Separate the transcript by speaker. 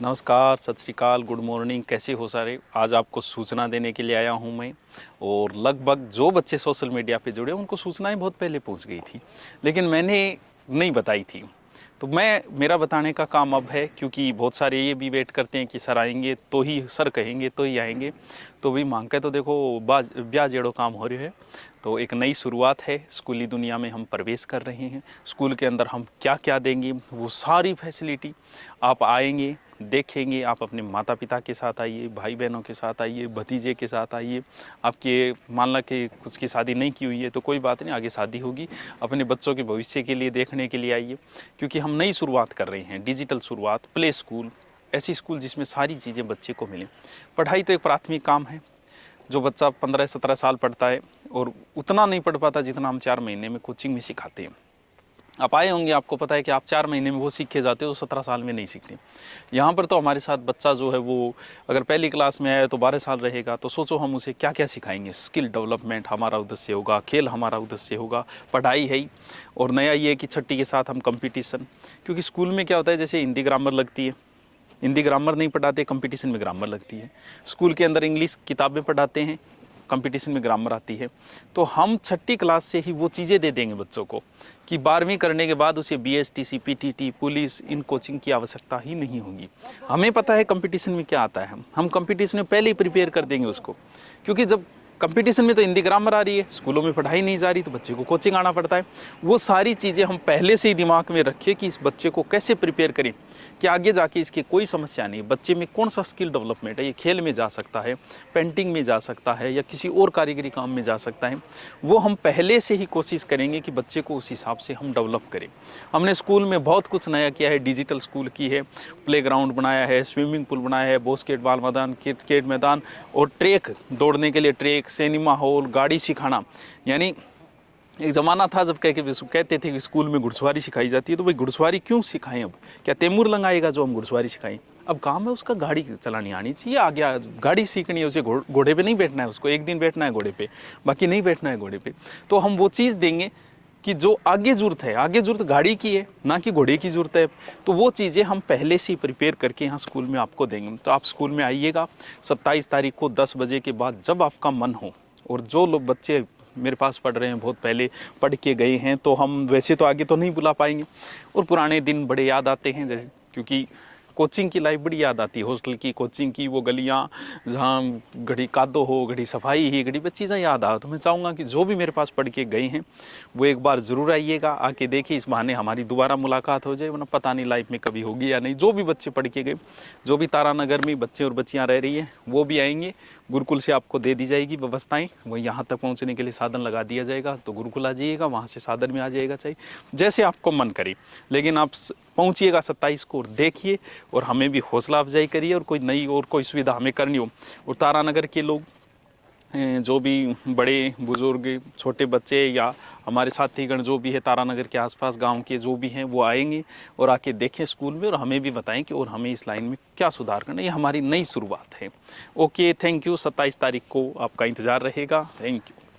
Speaker 1: नमस्कार, सत श्री अकाल, गुड मॉर्निंग। कैसे हो सारे? आज आपको सूचना देने के लिए आया हूं मैं। और लगभग जो बच्चे सोशल मीडिया पे जुड़े उनको सूचनाएं बहुत पहले पहुंच गई थी, लेकिन मैंने नहीं बताई थी। तो मेरा बताने का काम अब है, क्योंकि बहुत सारे ये भी वेट करते हैं कि सर आएंगे तो ही, सर कहेंगे तो ही आएंगे। तो भी मांग के तो देखो ब्याह जेड़ो काम हो रहे है। तो एक नई शुरुआत है, स्कूली दुनिया में हम प्रवेश कर रहे हैं। स्कूल के अंदर हम क्या क्या देंगे, वो सारी फैसिलिटी आप आएंगे देखेंगे। आप अपने माता पिता के साथ आइए, भाई बहनों के साथ आइए, भतीजे के साथ आइए। आपके मान ला कि कुछ की शादी नहीं की हुई है तो कोई बात नहीं, आगे शादी होगी। अपने बच्चों के भविष्य के लिए देखने के लिए आइए, क्योंकि हम नई शुरुआत कर रहे हैं, डिजिटल शुरुआत। प्ले स्कूल, ऐसी स्कूल जिसमें सारी चीज़ें बच्चे को मिलें। पढ़ाई तो एक प्राथमिक काम है। जो बच्चा 15-17 साल पढ़ता है और उतना नहीं पढ़ पाता जितना हम 4 महीने में कोचिंग में सिखाते हैं। आप आए होंगे, आपको पता है कि आप 4 महीने में वो सीख के जाते हो, 17 साल में नहीं सीखते। यहाँ पर तो हमारे साथ बच्चा जो है वो अगर पहली क्लास में आया तो 12 साल रहेगा। तो सोचो हम उसे क्या क्या सिखाएंगे। स्किल डेवलपमेंट हमारा उद्देश्य होगा, खेल हमारा उद्देश्य होगा, पढ़ाई है ही। और नया ये है कि छठी के साथ हम कंपटीशन, क्योंकि स्कूल में क्या होता है, जैसे हिंदी ग्रामर लगती है, हिंदी ग्रामर नहीं पढ़ाते, कंपटीशन में ग्रामर लगती है। स्कूल के अंदर इंग्लिश किताबें पढ़ाते हैं, कंपटीशन में ग्रामर आती है। तो हम छठी क्लास से ही वो चीज़ें दे देंगे बच्चों को कि 12वीं करने के बाद उसे BSTC, PTT, police, in coaching की आवश्यकता ही नहीं होगी। हमें पता है कंपटीशन में क्या आता है, हम कंपटीशन में पहले ही प्रिपेयर कर देंगे उसको। क्योंकि जब कंपटीशन में तो हिंदी ग्रामर आ रही है, स्कूलों में पढ़ाई नहीं जा रही, तो बच्चे को कोचिंग आना पड़ता है। वो सारी चीज़ें हम पहले से ही दिमाग में रखें कि इस बच्चे को कैसे प्रिपेयर करें कि आगे जाके इसकी कोई समस्या नहीं। बच्चे में कौन सा स्किल डेवलपमेंट है, ये खेल में जा सकता है, पेंटिंग में जा सकता है, या किसी और कारीगरी काम में जा सकता है। वो हम पहले से ही कोशिश करेंगे कि बच्चे को उस हिसाब से हम डेवलप करें। हमने स्कूल में बहुत कुछ नया किया है, डिजिटल स्कूल की है, प्लेग्राउंड बनाया है, स्विमिंग पूल बनाया है, बास्केटबॉल मैदान, क्रिकेट मैदान, और ट्रैक, दौड़ने के लिए ट्रैक, सिनेमा हॉल, गाड़ी सिखाना। यानी एक ज़माना था जब कहते थे कि स्कूल में घुड़सवारी सिखाई जाती है, तो भाई घुड़सवारी क्यों सिखाएं? अब क्या तैमूर लगाएगा जो हम घुड़सवारी सिखाएं? अब काम है उसका गाड़ी चलानी आनी चाहिए, आगे गाड़ी सीखनी है उसे। घोड़े पे नहीं बैठना है उसको, एक दिन बैठना है घोड़े पे, बाकी नहीं बैठना है घोड़े पे। तो हम वो चीज़ देंगे कि जो आगे जरूरत है, आगे जरूरत गाड़ी की है ना कि घोड़े की जरूरत है। तो वो चीज़ें हम पहले से ही प्रिपेयर करके यहाँ स्कूल में आपको देंगे। तो आप स्कूल में आइएगा 27 तारीख को 10 बजे के बाद, जब आपका मन हो। और जो लोग बच्चे मेरे पास पढ़ रहे हैं, बहुत पहले पढ़ के गए हैं, तो हम वैसे तो आगे तो नहीं बुला पाएंगे। और पुराने दिन बड़े याद आते हैं, जैसे क्योंकि कोचिंग की लाइफ बड़ी याद आती है, हॉस्टल की, कोचिंग की, वो गलियाँ जहाँ घड़ी कादो हो, घड़ी सफाई ही, घड़ी बस चीज़ें याद आ। तो मैं चाहूँगा कि जो भी मेरे पास पढ़ के गए हैं वो एक बार ज़रूर आइएगा, आके देखिए। इस बहाने हमारी दोबारा मुलाकात हो जाए, वरना पता नहीं लाइफ में कभी होगी या नहीं। जो भी बच्चे पढ़ के गए, जो भी तारानगर में बच्चे और बच्चियाँ रह रही हैं, वो भी आएंगे। गुरुकुल से आपको दे दी जाएगी व्यवस्थाएं, वो यहाँ तक पहुँचने के लिए साधन लगा दिया जाएगा। तो गुरुकुल आ जाइएगा, वहाँ से साधन में आ जाएगा, चाहिए जैसे आपको मन करे। लेकिन आप पहुँचिएगा 27 को, और देखिए, और हमें भी हौसला अफजाई करिए। और कोई नई और कोई सुविधा हमें करनी हो, और तारानगर के लोग, जो भी बड़े बुजुर्ग, छोटे बच्चे, या हमारे साथीगण जो भी है तारानगर के आसपास गांव के जो भी हैं, वो आएंगे और आके देखें स्कूल में, और हमें भी बताएं कि और हमें इस लाइन में क्या सुधार करना है। ये हमारी नई शुरुआत है। Okay, thank you. 27 तारीख को आपका इंतज़ार रहेगा। Thank you.